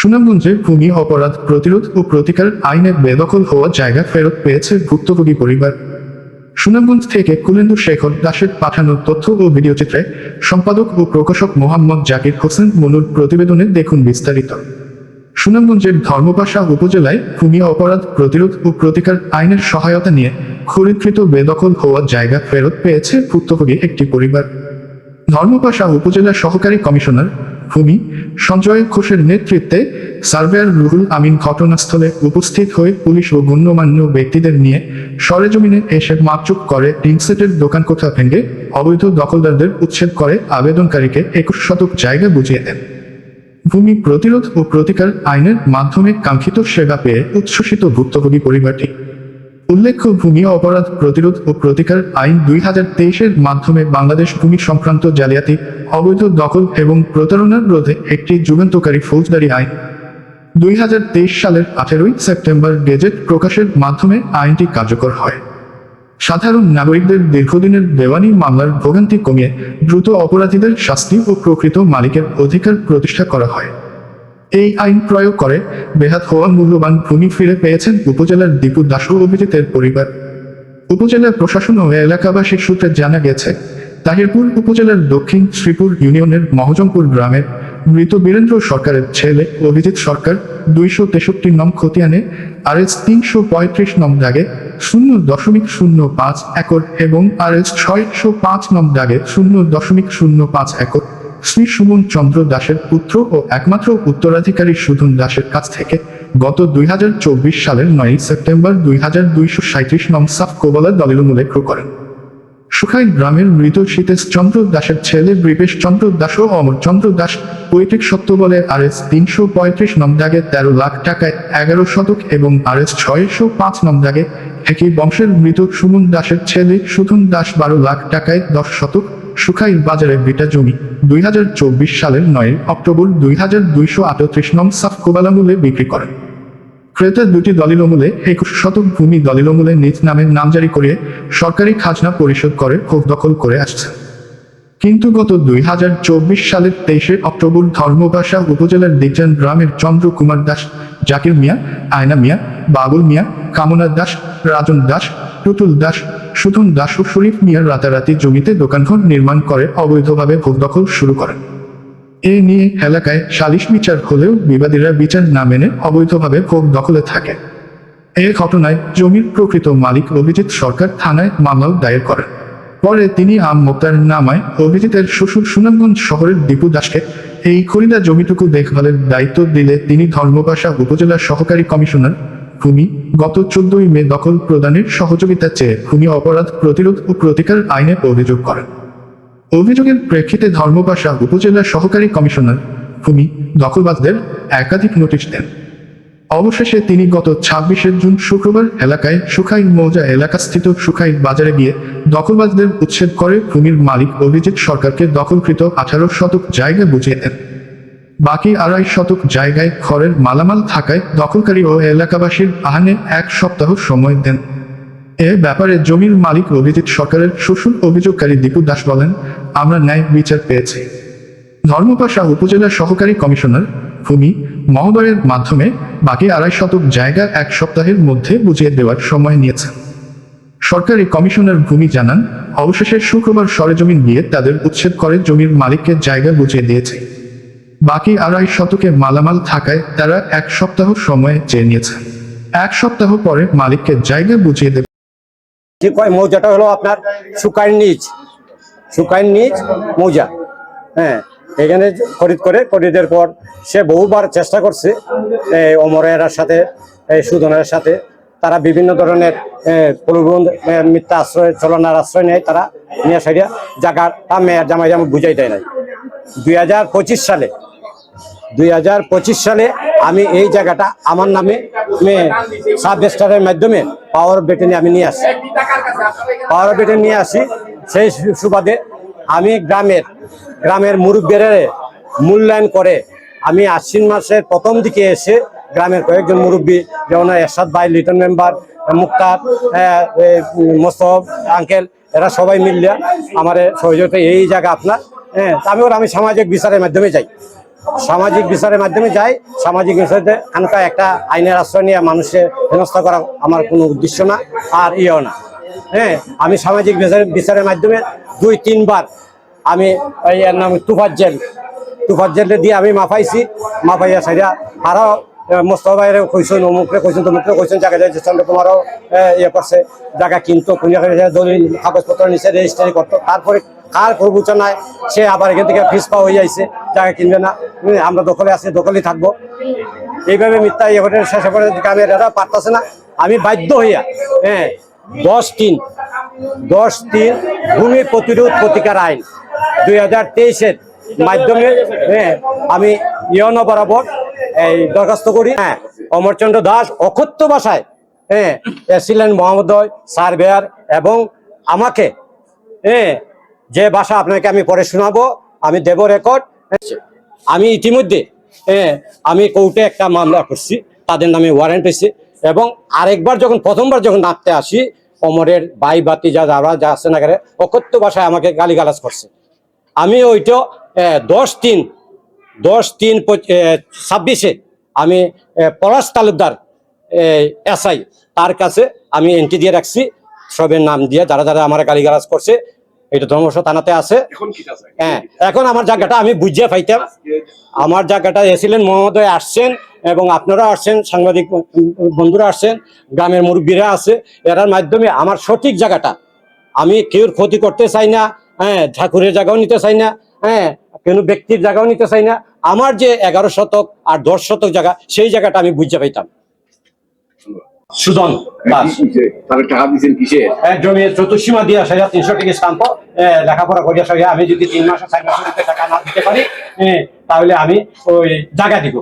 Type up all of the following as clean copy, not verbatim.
সুনামগঞ্জে ভূমি অপরাধ প্রতিরোধ ও প্রতিকার আইনে বেদখল হওয়া জায়গা ফেরত পেয়েছে ভুক্তভোগী পরিবার। সুনামগঞ্জ থেকে কুলেন্দু শেখর দাসের পাঠানো তথ্য ও ভিডিওচিত্রে সম্পাদক ও প্রকাশক মোহাম্মদ জাকির হোসেন মনুর প্রতিবেদনে দেখুন বিস্তারিত। সুনামগঞ্জের ধর্মপাশা উপজেলায় ভূমি অপরাধ প্রতিরোধ ও প্রতিকার আইনের সহায়তা নিয়ে খরিদকৃত বেদখল হওয়া জায়গা ফেরত পেয়েছে ভুক্তভোগী একটি পরিবার। ধর্মপাশা উপজেলা সহকারী কমিশনার ভূমি সঞ্জয় ঘোষের নেতৃত্বে সার্ভেয়ার রুহুল আমিন ঘটনাস্থলে উপস্থিত হয়ে পুলিশ ও গণ্যমান্য ব্যক্তিদের নিয়ে সরেজমিনে এসে মাপচুপ করে টিনসেটের দোকান কোঠা ভেঙে অবৈধ দখলদারদের উচ্ছেদ করে আবেদনকারীকে 21 শতক জায়গা বুঝিয়ে দেন। ভূমি প্রতিরোধ ও প্রতিকার আইনের মাধ্যমে কাঙ্ক্ষিত সেবা পেয়ে উচ্ছ্বসিত ভুক্তভোগী পরিবারটি। উল্লেখ্য, ভূমি অপরাধ প্রতিরোধ ও প্রতিকার আইন 2023-এর মাধ্যমে বাংলাদেশ ভূমি সংক্রান্ত জালিয়াতি, অবৈধ দখল এবং প্রতারণার রোধে একটি যুগান্তকারী ফৌজদারি আইন। 2023 সালের 18 সেপ্টেম্বর গেজেট প্রকাশের মাধ্যমে আইনটি কার্যকর হয়। সাধারণ নাগরিকদের দীর্ঘদিনের দেওয়ানি মামলার ভোগান্তি কমিয়ে দ্রুত অপরাধীদের শাস্তি ও প্রকৃত মালিকের অধিকার প্রতিষ্ঠা করা হয়। এই আইন প্রয়োগ করে বেহাত হওয়া মূল্যবান ভূমি ফিরে পেয়েছেন উপজেলার দীপু দাস ও অভিজিতের পরিবার। উপজেলা প্রশাসন ও এলাকাবাসীর সূত্রে জানা গেছে, তাহিরপুর উপজেলার দক্ষিণ শ্রীপুর ইউনিয়নের মহজমপুর গ্রামের মৃত বীরেন্দ্র সরকারের ছেলে অভিজিৎ সরকার 263 নং খতিয়ানে RS 335 নং দাগে 0.05 একর এবং RS 605 নং দাগে 0.05 একর শ্রী সুমন চন্দ্র দাসের পুত্র ও একমাত্র উত্তরাধিকারী সুধন দাসের কাছ থেকে গত 2024 সালের 9 সেপ্টেম্বর 2237 নং সাফ কোবলা দলিলমূলে ক্রয় করেন। সুখাই গ্রামের মৃত শীতেশ চন্দ্র দাসের ছেলে বৃপেশ চন্দ্র দাস ও অমর চন্দ্র দাস পৈতৃক সত্য বলে RS 335 নং দাগে 13 লাখ টাকায় 11 শতক এবং RS 605 নং দাগে একই বংশের মৃত সুমন দাসের ছেলে সুধন দাস 12 লাখ টাকায় 10 শতক সুখাই বাজারে বিটা জমি 2024 সালের 9 অক্টোবর 2238 নং সাফ কোবালা মূল্যে বিক্রি করেন। ক্রেতা দুটি দলিলমূলে 21 শতক ভূমি দলিলমূলে নিজ নামে নামজারি করিয়ে সরকারি খাজনা পরিশোধ করে ভোগ দখল করে আসছে। কিন্তু গত 2024 সালের 23 অক্টোবর ধর্মপাশা উপজেলার দিকজান গ্রামের চন্দ্র কুমার দাস, জাকির মিয়া, আয়না মিয়া, বাবুল মিয়া, কামনা দাস, রাজন দাস, টুটুল দাস, সুধন দাস ও শরীফ মিয়ার রাতারাতি জমিতে দোকানঘর নির্মাণ করে অবৈধভাবে ভোগ দখল শুরু করেন। এ নিয়ে এলাকায় সালিশ বিচার হলেও বিবাদীরা বিচার না মেনে অবৈধভাবে ভোগ দখলে থাকে। এ ঘটনায় জমির প্রকৃত মালিক অভিজিৎ সরকার থানায় মামলাও দায়ের করেন। পরে তিনি আম মোক্তার নামায় অভিজিতের শ্বশুর সুনামগঞ্জ শহরের দীপু দাসকে এই খরিদা জমিটুকু দেখভালের দায়িত্ব দিলে তিনি ধর্মপাশা উপজেলা সহকারী কমিশনার ভূমি গত 14 মে দখল প্রদানের সহযোগিতা চেয়ে ভূমি অপরাধ প্রতিরোধ ও প্রতিকার আইনে অভিযোগ করেন। অভিযোগের প্রেক্ষিতে ধর্মপাশা উপজেলা সহকারী কমিশনার ভূমি দখলবাজদের একাধিক নোটিশ দেন। অবশেষে তিনি গত 26 জুন শুক্রবার এলাকায় সুখাই মৌজা এলাকাস্থিত সুখাই বাজারে গিয়ে দখলবাজদের উচ্ছেদ করে ভূমির মালিক অভিজিৎ সরকারকে দখলকৃত 18 শতক জায়গা বুঝিয়ে দেন। বাকি 2.5 শতক জায়গায় খড়ের মালামাল থাকায় দখলকারী ও এলাকাবাসীর আহ্বানে 1 সপ্তাহ সময় দেন। এ ব্যাপারে জমির মালিক অভিজিৎ সরকারের শ্বশুর অভিযোগকারী দীপু দাস বলেন, আমরা ন্যায় বিচার পেয়েছি। ধর্মপাশা উপজেলা সহকারী কমিশনার ভূমি মহোদয়ের মাধ্যমে বাকি 2.5 শতক জায়গা 1 সপ্তাহের মধ্যে বুঝিয়ে দেওয়ার সময় নিয়েছেন। সরকারি কমিশনার ভূমি জানান, অবশেষে শুক্রবার সরেজমিন গিয়ে তাদের উচ্ছেদ করে জমির মালিককে জায়গা বুঝিয়ে দিয়েছে। বাকি 2.5 শতকে মালামাল থাকায় তারা 1 সপ্তাহ সময় চেয়ে নিয়েছে। 1 সপ্তাহ পরে মালিককে জায়গা বুঝিয়ে দেবে। মৌজাটা হলো আপনার সুকাইর নিজ মৌজা। হ্যাঁ, এখানে খরিদের পর সে বহুবার চেষ্টা করছে অমরের সাথে সুধনের সাথে। তারা বিভিন্ন ধরনের প্রলোভন মিথ্যা আশ্রয় চলনার আশ্রয় নেয়। তারা নিয়ে সাইডা জায়গার মেয়ের জামাই জামাই বুঝাই দেয় নাই। 2025 সালে আমি এই জায়গাটা আমার নামে সাব রেজিস্ট্রারের মাধ্যমে পাওয়ার অফ বেটে আমি নিয়ে আসি। সেই সুবাদে আমি গ্রামের মুরব্বীদের মূল্যায়ন করে আমি আশ্বিন মাসের প্রথম দিকে এসে গ্রামের কয়েকজন মুরব্বী যেমন এরশাদ ভাই, লিটন মেম্বার, মুক্তার, মোস্তফ আঙ্কেল, এরা সবাই মিললে আমার সহযোগিতা এই জায়গা আপনার। আমি সামাজিক বিচারের মাধ্যমে যাই। সামাজিক বিচারের মাধ্যমে যাই। সামাজিক বিচারে খানকা একটা আইনের আশ্রয় নিয়ে মানুষের হেনস্থা করা আমার কোনো উদ্দেশ্য না, আর ইয়েও না। হ্যাঁ, আমি সামাজিক বিচারের মাধ্যমে 2-3 বার আমি এর নাম তুফাত জেলে দিয়ে আমি মাফাইছি। মাফাইয়া সাইডা আরো মোস্তফা ভাইরে কইছেন, অমুকরে কইছেন, তমুকরে কইছেন, জায়গা যাইছে চন্দ্রকুমারও ইয়ে করছে, জায়গা কিনতো, দলিল কাগজপত্র নিচে রেজিস্ট্রি করতো। তারপরে কার প্রবচনায় সে আবার এখান থেকে ফিস পাওয়া হয়ে যাইছে, জায়গা কিনবে না, আমরা দখলে আছি, দখলেই থাকবো। এইভাবে মিথ্যা ইয়ে করে শেষে করে গ্রামের এরা পারতেছে না। আমি বাধ্য হইয়া 10-3 ভূমি প্রতিরোধ প্রতিকার আইন 2023-এর মাধ্যমে আমি ইয়নো বরাবর এই দরখাস্ত করি। অমরচন্দ্র দাস অকথ্য ভাষায় ছিলেন মহোদয় সার্ভেয়ার, এবং আমাকে যে ভাষা আপনাকে আমি পরে শোনাবো, আমি দেব রেকর্ড। আমি ইতিমধ্যে আমি কোর্টে একটা মামলা করছি, তাদের নামে ওয়ারেন্ট হয়েছে। এবং আরেকবার প্রথমবার যখন নামতে আসি, অমরের ভাই বাতি যারা আছে না, অকথ্য ভাষায় আমাকে গালিগালাজ করছে। আমি ওইটা 10-3-26 আমি পলাশ তালুকদার এসআই তার কাছে আমি এন্ট্রি দিয়ে রাখছি, সবের নাম দিয়ে যারা যারা আমার গালিগালাজ করছে। এটা ধর্মস থানাতে আছে। এখন আমার জায়গাটা আমি বুঝিয়ে পাইতাম। আমার জায়গাটা এসেছিলেন মহোদয় আসছেন, এবং আপনারা আসছেন, সাংবাদিক বন্ধুরা আসছেন, গ্রামের মুরব্বীরা আছে, এরার মাধ্যমে আমার সঠিক জায়গাটা, আমি কেউর ক্ষতি করতে চাই না, ঠাকুরের জায়গাও নিতে চাই না, কোনো ব্যক্তির জায়গাও নিতে চাই না। আমার যে 11 শতক আর 10 শতক জায়গা, সেই জায়গাটা আমি বুঝতে পাইতাম। সুজন দাস জমি চতুর্সীমা দিয়া 300 টাকা স্টাম্প, লেখাপড়া করিয়া সঙ্গে আমি যদি 3 মাসে 4 মাসের টাকা না দিতে পারি, তাহলে আমি ওই জায়গা দিব।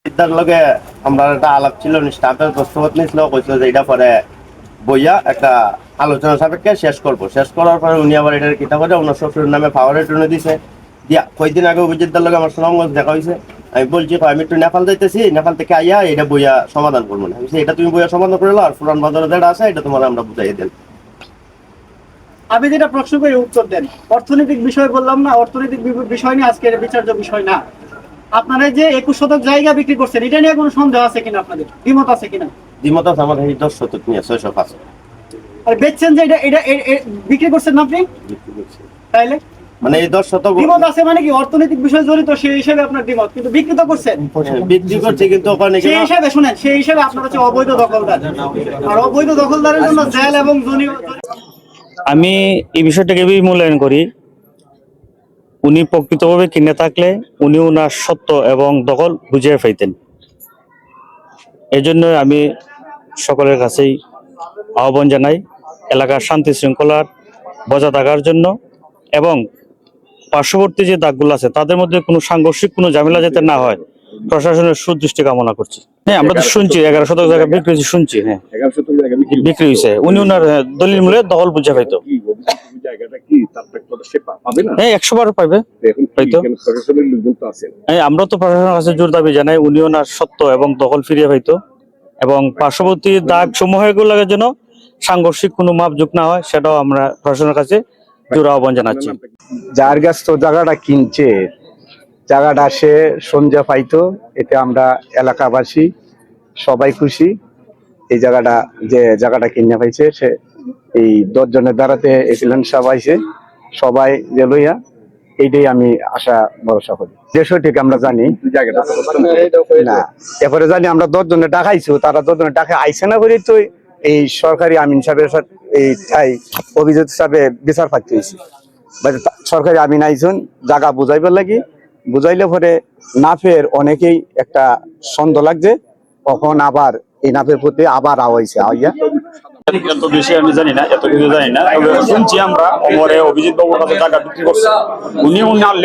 তার লগে আমরা একটা আলাপ ছিল, স্টাফের দস্তখত নিয়েছিল, কইছিল যে এটা পরে বইয়া একটা আলোচনা সাপেক্ষে শেষ করবো। শেষ করার পরে উনি আবার এটার কিতাব করে ওনার শ্বশুরের নামে পাওয়ারে টুনে দিছে দিয়া। কয়েকদিন আগে অভিজিৎদার লগে আমার সুনামগঞ্জ দেখা হয়েছে। আমি বলছি আমি একটু নেপাল যাইতেছি, নেপাল থেকে আইয়া এটা বইয়া সমাধান করবো না। এটা তুমি বইয়া সমাধান করে লো, আর পুরান বাজারে যেটা আছে এটা তোমার আমরা বুঝাইয়া দেন। আমি যেটা প্রশ্ন করি উত্তর দেন। অর্থনৈতিক বিষয় বললাম না, অর্থনৈতিক বিষয় নিয়ে আজকের বিচার্য বিষয় না। আপনারা যে 21 শতক জায়গা বিক্রি করছেন, এটা নিয়ে কোনো সন্দেহ আছে কিনা, আপনাদের দ্বিমত আছে কিনা? দ্বিমত আছে আমার, এই 10 শতক নিয়ে 605। আর বেচছেন যে এটা বিক্রি করছেন না আপনি, তাইলে মানে এই 10 শতক দ্বিমত আছে মানে কি অর্থনৈতিক বিষয় জড়িত, সেই হিসেবে আপনার দ্বিমত, কিন্তু বিক্রি তো করছেন। বিক্রি করছে কিন্তু ওখানে সেই হিসাবে শুনেন, সেই হিসাবে আপনার হচ্ছে অবৈধ দখলদার, আর অবৈধ দখলদারের জন্য জেল এবং আমি এই বিষয়টাকে মূল্যায়ন করি। উনি প্রকৃতভাবে কিনে থাকলে উনি ওনার সত্য এবং দখল বুঝিয়ে পাইতেন। এই জন্য আমি সকলের কাছেই আহ্বান জানাই এলাকার শান্তি শৃঙ্খলার বজায় থাকার জন্য, এবং পার্শ্ববর্তী যে দাগগুলো আছে তাদের মধ্যে কোনো সাংঘর্ষিক কোনো ঝামেলা যাতে না হয়, প্রশাসনের সুদৃষ্টি কামনা করছি। হ্যাঁ, আমরা তো শুনছি 11 শতক জায়গা বিক্রি হয়েছে, শুনছি। হ্যাঁ, বিক্রি হয়েছে। উনি ওনার দলিল মূলে দখল বুঝে পাইতো। হ্যাঁ, 100 বার পাইবে হয়তো। হ্যাঁ, আমরা তো প্রশাসনের কাছে জোর দাবি জানাই উনি ওনার সত্য এবং দখল ফিরিয়ে পাইতো, এবং পার্শ্ববর্তী দাগ সমূহের যেন সাংঘর্ষিক কোনো মাপযোগ না হয়, সেটাও আমরা প্রশাসনের কাছে জোর আহ্বান জানাচ্ছি। যার কাছ তো জায়গাটা কিনছে, জায়গাটা সে সঞ্জয় পাইতো, এতে আমরা এলাকাবাসী সবাই খুশি। এই জায়গাটা কিনে পাইছে, সে এই 10 জনের দ্বারাতে এসিলেন সবাইছে, সবাই যে লইয়া, এইটাই আমি আশা ভরসা করি। যে সঠিক আমরা জানি না, এরপরে জানি আমরা 10 জনের ডাকাইছো, তারা 10 জনের ডাকা আইসে না বলে তো এই সরকারি আমিন সাহেবের সাথে এই অভিযোগ হিসাবে বিচার পাইতে হয়েছে। সরকারি আমিন আইসুন জায়গা বুঝাইবার লাগি, বুঝাইলে পরে নাফের অনেকেই একটা সন্দেহ লাগছে, তখন আবার এই নাফের প্রতি আবার আওয়াইছে আইয়া। এত বেশি আমি জানি না, এত কিছু জানি না, তবে শুনছি আমরা অমরে অভিজিৎ বাবুর কাছে টাকা বিক্রি করছে, উনি উনার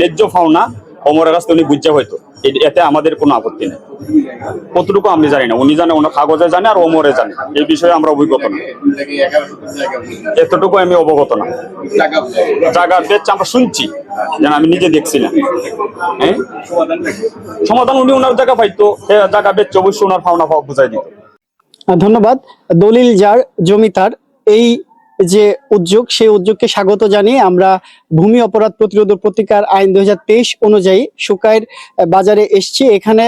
ন্যায্য পাওনা অমরের কাছে উনি বুঝছে হয়তো, এতে আমাদের কোনো আপত্তি নেই। কতটুকু আমি জানি না, উনি জানে, ওনার কাগজে জানে আর ওমরে জানে, এই বিষয়ে আমরা অভিজ্ঞতা না, এতটুকু আমি অবগত না। জায়গা বেচছে আমরা শুনছি, যেন আমি নিজে দেখছি না। হ্যাঁ, সমাধান উনি ওনার জায়গা পাইতো, জায়গা বেচছে, অবশ্যই ওনার পাওনা বুঝাই দিত। ধন্যবাদ। দলিল যার, জমি তার, এই যে উদ্যোগ, সেই উদ্যোগকে স্বাগত জানিয়ে আমরা ভূমি অপরাধ প্রতিরোধ ও প্রতিকার আইন 2023 অনুযায়ী শুকাইর বাজারে এসেছি। এখানে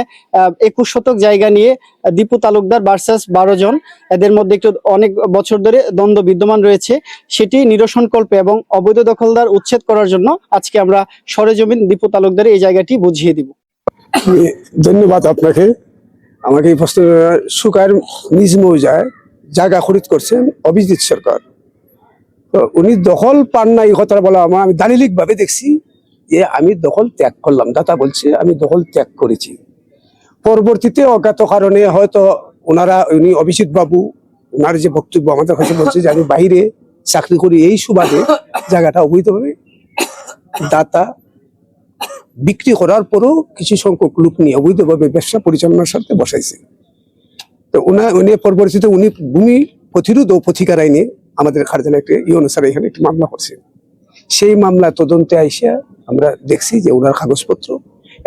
21 শতক জায়গা নিয়ে দীপু তালুকদার ভার্সাস 12 জন, এদের মধ্যে একটু অনেক বছর ধরে দ্বন্দ্ব বিদ্যমান রয়েছে, সেটি নিরসনকল্পে এবং অবৈধ দখলদার উচ্ছেদ করার জন্য আজকে আমরা সরেজমিন দীপু তালুকদার এই জায়গাটি বুঝিয়ে দিব। ধন্যবাদ আপনাকে। আমাকে এই প্রশ্ন, সুকার নিজ মৌজায় জায়গা খরিদ করছেন অভিজিৎ সরকার। তো উনি দখল পান না এই কথাটা বলা আমি দালিলিক ভাবে দেখছি যে আমি দখল ত্যাগ করলাম, দাতা বলছে আমি দখল ত্যাগ করেছি। পরবর্তীতে অজ্ঞাত কারণে হয়তো উনি অভিজিৎ বাবু ওনার যে বক্তব্য আমাদের কাছে বলছে যে আমি বাইরে চাকরি করি, এই সুবাদে জায়গাটা অবৈধভাবে দাতা বিক্রি করার পরও কিছু সংখ্যক লোক নিয়ে অবৈধভাবে ব্যবসা পরিচালনার সাথে বসাইছে। তো উনি পরবর্তীতে উনি ভূমি প্রতিরোধ ও প্রতিকার আইনে আমাদের খারজানা একটা অনুসারে এখানে একটি মামলা করছে। সেই মামলা তদন্তে আইসা আমরা দেখছি যে ওনার কাগজপত্র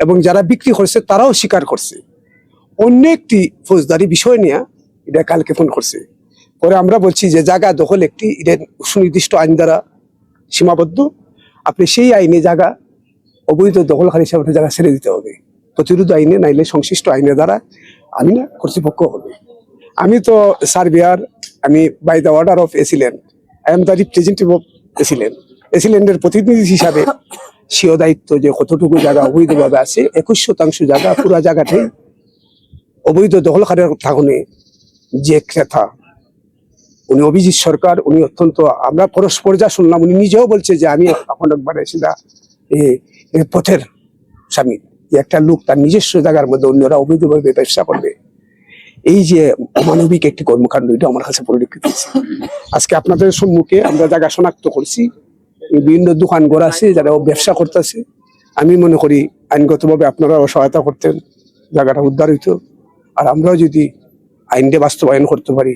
এবং যারা বিক্রি করছে তারাও স্বীকার করছে। অন্য একটি ফৌজদারি বিষয় নিয়ে এটা কালকে ফোন করছে। পরে আমরা বলছি যে জায়গা দখল একটি সুনির্দিষ্ট আইন দ্বারা সীমাবদ্ধ, আপনি সেই আইনে জায়গা অবৈধ দখলকারী হিসাবে জায়গা ছেড়ে দিতে হবে, প্রতিরোধ আইনে নাইলে সংশ্লিষ্ট আইনের দ্বারা আমি না কর্তৃপক্ষ হবে। আমি তো সার্বিয়ার, আমি by the order of AC land, I am the representative of AC land, এসিল্যান্ডের প্রতিনিধি হিসাবে স্বীয় দায়িত্ব যে কতটুকু জায়গা অবৈধভাবে আছে। 21% জায়গা, পুরা জায়গাটাই অবৈধ দখলকারীর থাকুনে যে ক্রেতা উনি অভিজিৎ সরকার, উনি অত্যন্ত, আমরা পরস্পর যা শুনলাম, উনি নিজেও বলছে যে আমি এখন একবারে সেটা পথের স্বামী, যে একটা লোক তার নিজস্ব জায়গার মধ্যে অন্যরা অবৈধভাবে ব্যবসা করবে, এই যে অমানবিক একটি কর্মকাণ্ড, এটা আমার কাছে পরিলক্ষিত হয়েছে। আজকে আপনাদের সম্মুখে আমরা জায়গা শনাক্ত করছি, বিভিন্ন দোকান ঘর আছে যারা ব্যবসা করতেছে। আমি মনে করি আইনগতভাবে আপনারাও সহায়তা করতেন, জায়গাটা উদ্ধার হইতো। আর আমরাও যদি আইনটা বাস্তবায়ন করতে পারি,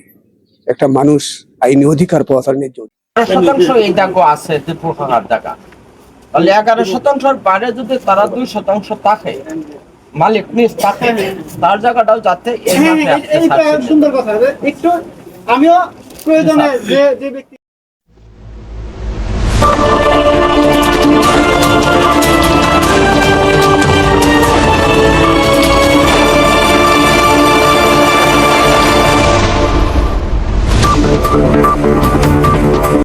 একটা মানুষ আইনি অধিকার পাওয়া তার ন্যায্য। 11% এই জায়গা আছে দীপু কাকার জায়গা, তাহলে 11%-র বাইরে যদি তারা 2% থাকে, মালিক নিজ থাকে, তার জায়গাটাও যাতে এই মাঠে আসতে এইটা চাচ্ছে। সুন্দর কথা। একটু আমিও প্রয়োজনে যে ব্যক্তি